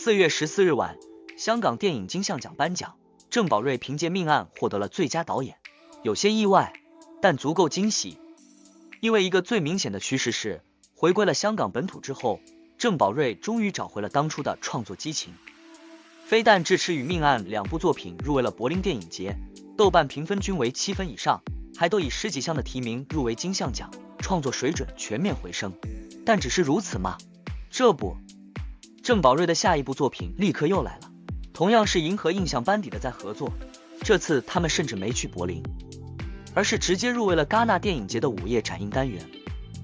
4月14日晚，香港电影金像奖颁奖，郑宝瑞凭借《命案》获得了最佳导演，有些意外，但足够惊喜。因为一个最明显的趋势是，回归了香港本土之后，郑宝瑞终于找回了当初的创作激情。非但《智齿》与《命案》两部作品入围了柏林电影节，豆瓣评分均为7分以上，还都以10几项的提名入围金像奖，创作水准全面回升。但只是如此吗？这不，郑宝瑞的下一部作品立刻又来了，同样是银河印象班底的在合作，这次他们甚至没去柏林，而是直接入围了戛纳电影节的午夜展映单元。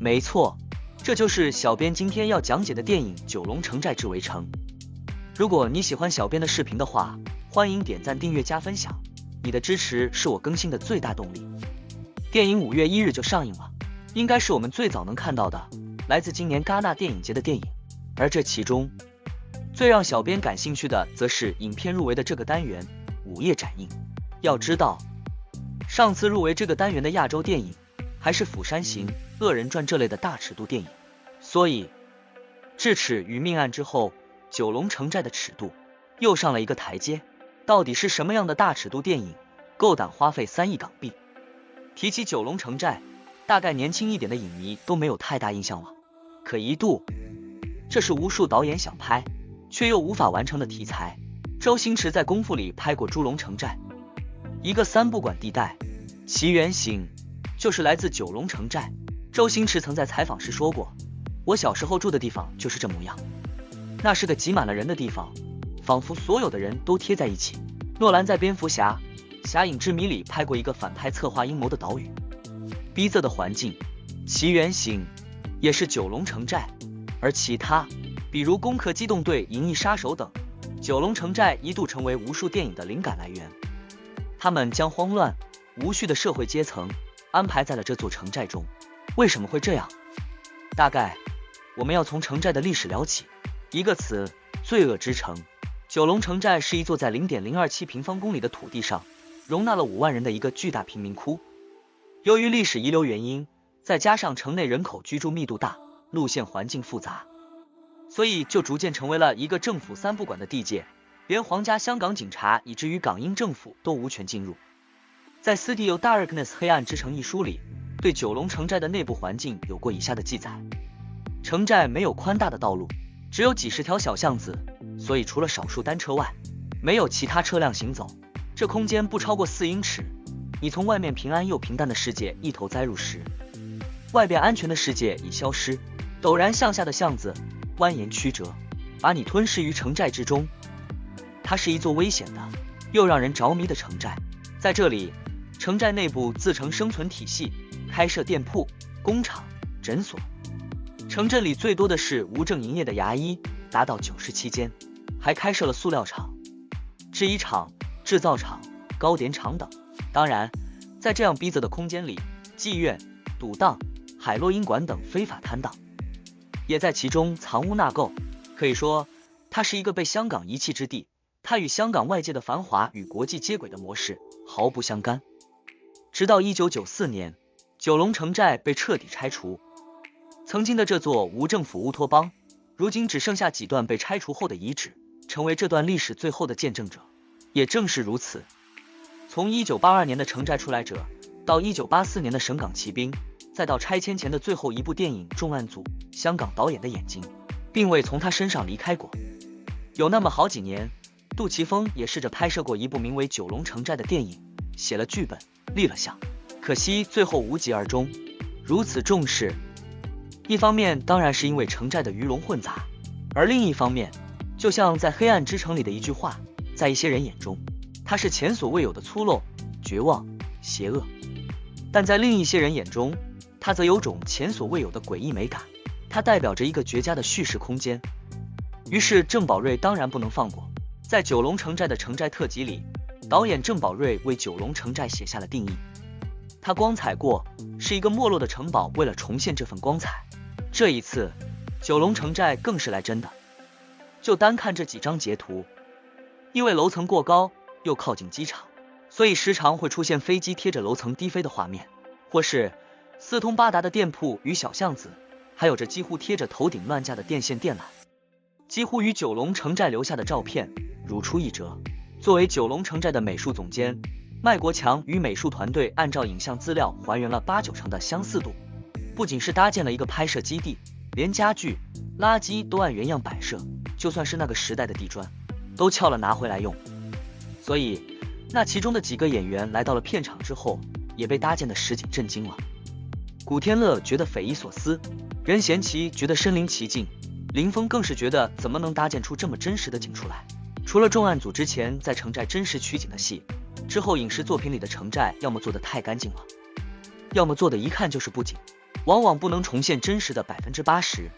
没错，这就是小编今天要讲解的电影《九龙城寨之围城》。如果你喜欢小编的视频的话，欢迎点赞、订阅、加分享，你的支持是我更新的最大动力。电影5月1日就上映了，应该是我们最早能看到的来自今年戛纳电影节的电影，而这其中最让小编感兴趣的则是影片入围的这个单元午夜展映。要知道，上次入围这个单元的亚洲电影还是《釜山行》《恶人传》这类的大尺度电影，所以智齿与命案之后，九龙城寨的尺度又上了一个台阶。到底是什么样的大尺度电影够胆花费3亿港币？提起九龙城寨，大概年轻一点的影迷都没有太大印象了，可一度这是无数导演想拍却又无法完成的题材。周星驰在功夫里拍过猪龙城寨，一个3不管地带，其原型就是来自九龙城寨。周星驰曾在采访时说过，我小时候住的地方就是这模样，那是个挤满了人的地方，仿佛所有的人都贴在一起。诺兰在蝙蝠侠侠影之谜里拍过一个反派策划阴谋的岛屿，逼仄的环境，其原型也是九龙城寨。而其他比如攻壳机动队、银翼杀手等，九龙城寨一度成为无数电影的灵感来源。他们将慌乱无序的社会阶层安排在了这座城寨中。为什么会这样？大概我们要从城寨的历史聊起。一个词，罪恶之城。九龙城寨是一座在 0.027 平方公里的土地上容纳了5万人的一个巨大贫民窟。由于历史遗留原因，再加上城内人口居住密度大，路线环境复杂，所以就逐渐成为了一个政府3不管的地界，连皇家香港警察以至于港英政府都无权进入。在《City of Darkness 黑暗之城》一书里，对九龙城寨的内部环境有过以下的记载：城寨没有宽大的道路，只有几十条小巷子，所以除了少数单车外，没有其他车辆行走。这空间不超过4英尺，你从外面平安又平淡的世界一头栽入时，外边安全的世界已消失。陡然向下的巷子蜿蜒曲折，把你吞噬于城寨之中。它是一座危险的又让人着迷的城寨。在这里，城寨内部自成生存体系，开设店铺、工厂、诊所。城镇里最多的是无证营业的牙医，达到97间，还开设了塑料厂、制衣厂、制造厂、糕点厂等。当然，在这样逼仄的空间里，妓院、赌档、海洛因馆等非法摊档也在其中藏污纳垢。可以说，它是一个被香港遗弃之地，它与香港外界的繁华与国际接轨的模式毫不相干。直到1994年，九龙城寨被彻底拆除，曾经的这座无政府乌托邦，如今只剩下几段被拆除后的遗址，成为这段历史最后的见证者。也正是如此，从1982年的城寨出来者，到1984年的省港奇兵，再到拆迁前的最后一部电影《重案组》，香港导演的眼睛并未从他身上离开过。有那么好几年，杜琪峰也试着拍摄过一部名为《九龙城寨》的电影，写了剧本，立了项，可惜最后无疾而终。如此重视，一方面当然是因为城寨的鱼龙混杂，而另一方面，就像在《黑暗之城》里的一句话，在一些人眼中，它是前所未有的粗陋、绝望、邪恶，但在另一些人眼中，它则有种前所未有的诡异美感，它代表着一个绝佳的叙事空间。于是郑宝瑞当然不能放过。在九龙城寨的城寨特辑里，导演郑宝瑞为九龙城寨写下了定义。他光彩过，是一个没落的城堡，为了重现这份光彩，这一次九龙城寨更是来真的。就单看这几张截图，因为楼层过高又靠近机场，所以时常会出现飞机贴着楼层低飞的画面，或是四通八达的店铺与小巷子，还有着几乎贴着头顶乱架的电线电缆。几乎与九龙城寨留下的照片如出一辙。作为九龙城寨的美术总监，麦国强与美术团队按照影像资料还原了8、9成的相似度，不仅是搭建了一个拍摄基地，连家具、垃圾都按原样摆设，就算是那个时代的地砖，都撬了拿回来用。所以，那其中的几个演员来到了片场之后，也被搭建的实景震惊了。古天乐觉得匪夷所思，任贤齐觉得身临其境，林峰更是觉得怎么能搭建出这么真实的景出来。除了重案组之前在城寨真实取景的戏，之后影视作品里的城寨要么做得太干净了，要么做的一看就是布景，往往不能重现真实的80%。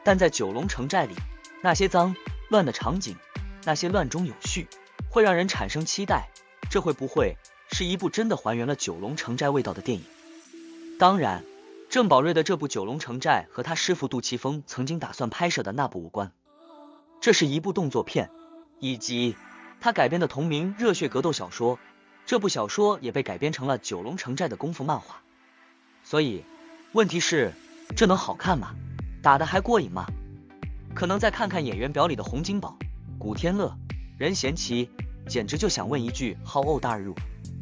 但在九龙城寨里，那些脏乱的场景，那些乱中有序，会让人产生期待，这会不会是一部真的还原了九龙城寨味道的电影？当然，郑宝瑞的这部九龙城寨和他师傅杜琪峰曾经打算拍摄的那部无关，这是一部动作片，以及他改编的同名热血格斗小说，这部小说也被改编成了九龙城寨的功夫漫画。所以问题是，这能好看吗？打得还过瘾吗？可能再看看演员表里的洪金宝、古天乐、任贤齐，简直就想问一句 How old are you？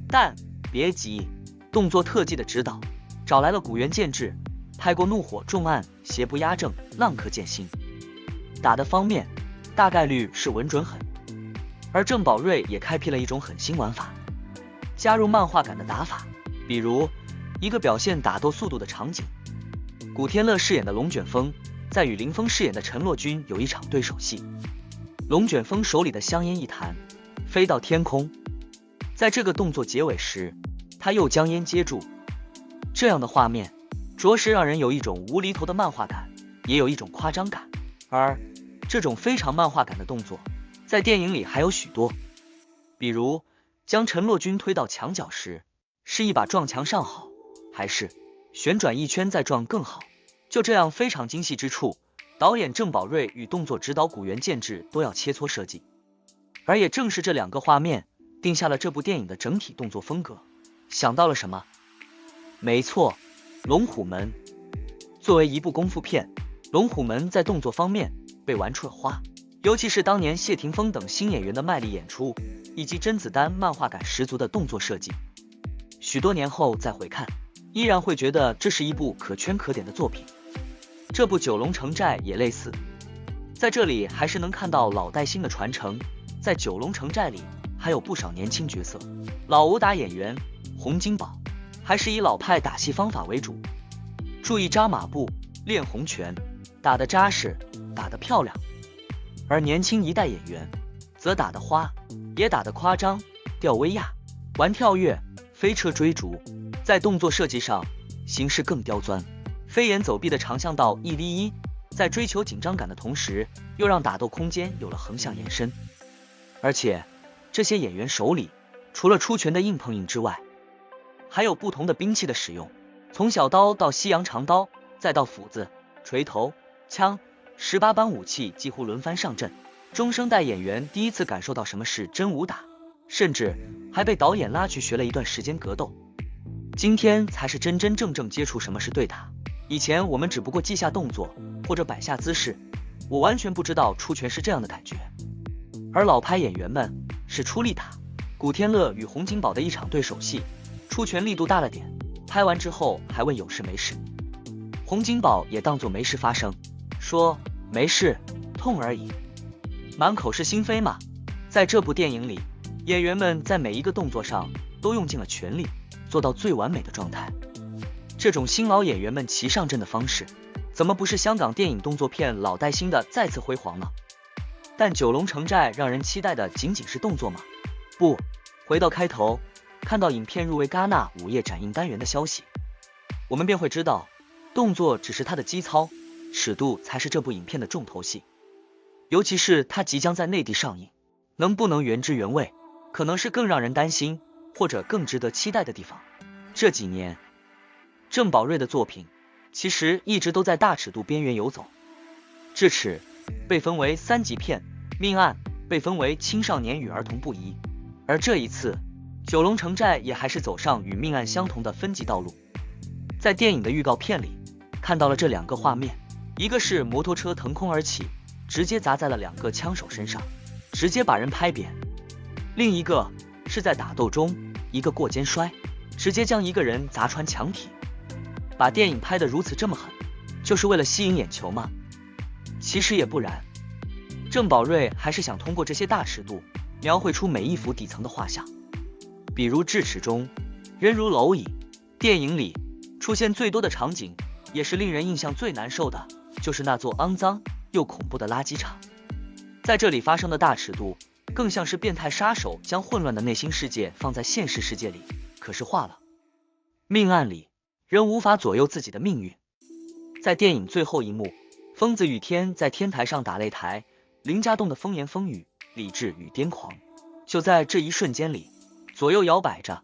但别急，动作特技的指导找来了古原健治，拍过《怒火重案》《邪不压正》《浪客剑心》，打的方面大概率是稳准狠。而郑宝瑞也开辟了一种很新玩法，加入漫画感的打法，比如一个表现打斗速度的场景，古天乐饰演的龙卷风在与林峰饰演的陈洛君有一场对手戏，龙卷风手里的香烟一弹，飞到天空，在这个动作结尾时，他又将烟接住，这样的画面着实让人有一种无厘头的漫画感，也有一种夸张感。而这种非常漫画感的动作在电影里还有许多，比如将陈洛君推到墙角时，是一把撞墙上好，还是旋转一圈再撞更好，就这样非常精细之处，导演郑宝瑞与动作指导古原健治都要切磋设计。而也正是这2个画面定下了这部电影的整体动作风格。想到了什么？没错，龙虎门。作为一部功夫片，龙虎门在动作方面被玩出了花，尤其是当年谢霆锋等新演员的卖力演出，以及甄子丹漫画感十足的动作设计，许多年后再回看，依然会觉得这是一部可圈可点的作品。这部九龙城寨也类似，在这里还是能看到老带新的传承。在九龙城寨里还有不少年轻角色，老武打演员洪金宝还是以老派打戏方法为主，注意扎马步、练红拳，打得扎实，打得漂亮。而年轻一代演员则打得花，也打得夸张，吊威亚、玩跳跃、飞车追逐，在动作设计上形式更刁钻，飞檐走壁的长巷道1v1，在追求紧张感的同时，又让打斗空间有了横向延伸。而且这些演员手里除了出拳的硬碰硬之外，还有不同的兵器的使用，从小刀到西洋长刀，再到斧子、锤头、枪，18般武器几乎轮番上阵。中生代演员第一次感受到什么是真武打，甚至还被导演拉去学了一段时间格斗。今天才是真真正正接触什么是对打，以前我们只不过记下动作或者摆下姿势，我完全不知道出拳是这样的感觉。而老派演员们是出力打，古天乐与洪金宝的一场对手戏，出拳力度大了点，拍完之后还问有事没事，洪金宝也当作没事发生，说没事，痛而已，满口是心非嘛。在这部电影里，演员们在每一个动作上都用尽了全力，做到最完美的状态。这种新老演员们齐上阵的方式，怎么不是香港电影动作片老带新的再次辉煌呢？但九龙城寨让人期待的仅仅是动作吗？不，回到开头，看到影片入围戛纳午夜展映单元的消息，我们便会知道，动作只是它的基操，尺度才是这部影片的重头戏。尤其是它即将在内地上映，能不能原汁原味，可能是更让人担心或者更值得期待的地方。这几年，郑宝瑞的作品其实一直都在大尺度边缘游走，智齿被分为3级片，命案被分为青少年与儿童不宜，而这一次九龙城寨也还是走上与命案相同的分级道路。在电影的预告片里看到了这2个画面，一个是摩托车腾空而起，直接砸在了2个枪手身上，直接把人拍扁；另一个是在打斗中一个过肩摔，直接将一个人砸穿墙体。把电影拍得如此这么狠，就是为了吸引眼球吗？其实也不然，郑宝瑞还是想通过这些大尺度描绘出每一幅底层的画像。比如智齿中人如蝼蚁，电影里出现最多的场景，也是令人印象最难受的，就是那座肮脏又恐怖的垃圾场。在这里发生的大尺度，更像是变态杀手将混乱的内心世界放在现实世界里可视化了。命案里，人无法左右自己的命运。在电影最后一幕，疯子雨天在天台上打擂台，林家栋的风言风语，理智与癫狂，就在这一瞬间里左右摇摆着。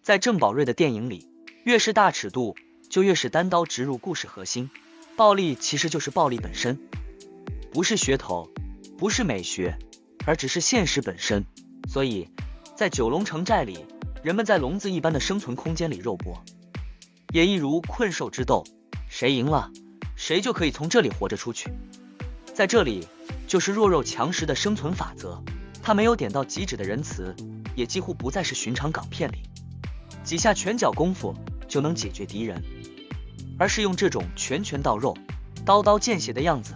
在郑宝瑞的电影里，越是大尺度，就越是单刀直入故事核心。暴力其实就是暴力本身，不是噱头，不是美学，而只是现实本身。所以在九龙城寨里，人们在笼子一般的生存空间里肉搏，也一如困兽之斗，谁赢了，谁就可以从这里活着出去。在这里，就是弱肉强食的生存法则，它没有点到即止的仁慈，也几乎不再是寻常港片里几下拳脚功夫就能解决敌人，而是用这种拳拳到肉、刀刀见血的样子，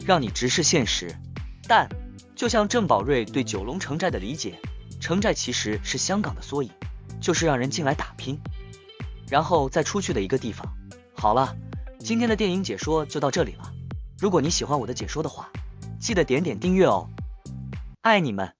让你直视现实。但就像郑宝瑞对九龙城寨的理解，城寨其实是香港的缩影，就是让人进来打拼，然后再出去的一个地方。好了，今天的电影解说就到这里了。如果你喜欢我的解说的话，记得点点订阅哦，爱你们。